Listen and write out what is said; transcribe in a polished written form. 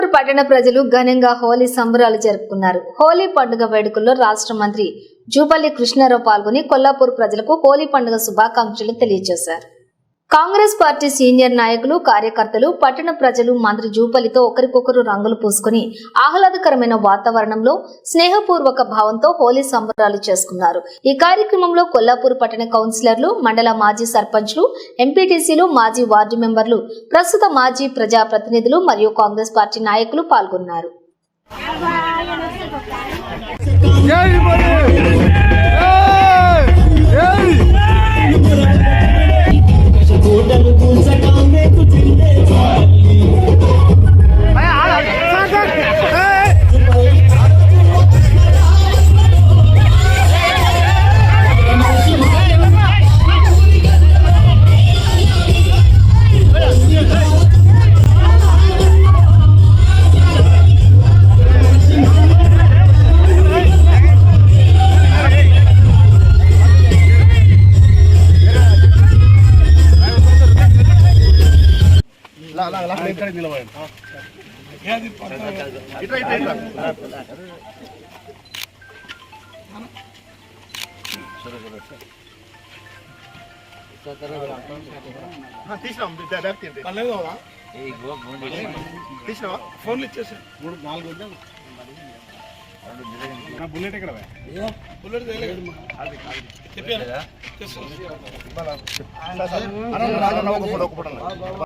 కొల్లాపూర్ పట్టణ ప్రజలు ఘనంగా హోలీ సంబరాలు జరుపుకున్నారు. హోలీ పండుగ వేడుకల్లో రాష్ట్ర మంత్రి జూపల్లి కృష్ణారావు పాల్గొని కొల్లాపూర్ ప్రజలకు హోలీ పండుగ శుభాకాంక్షలు తెలియజేశారు. కాంగ్రెస్ పార్టీ సీనియర్ నాయకులు, కార్యకర్తలు, పట్టణ ప్రజలు మంత్రి జూపల్లితో ఒకరికొకరు రంగులు పూసుకుని ఆహ్లాదకరమైన వాతావరణంలో స్నేహపూర్వక భావంతో హోలీ సంబరాలు చేసుకున్నారు. ఈ కార్యక్రమంలో కొల్లాపూర్ పట్టణ కౌన్సిలర్లు, మండల మాజీ సర్పంచ్లు, ఎంపీటీసీలు, మాజీ వార్డు మెంబర్లు, ప్రస్తుత మాజీ ప్రజా ప్రతినిధులు మరియు కాంగ్రెస్ పార్టీ నాయకులు పాల్గొన్నారు. ఫోన్లు ఇచ్చేసా 3-4 బుల్లెట్ ఎక్కడ బుల్లెట్ చెప్పాను.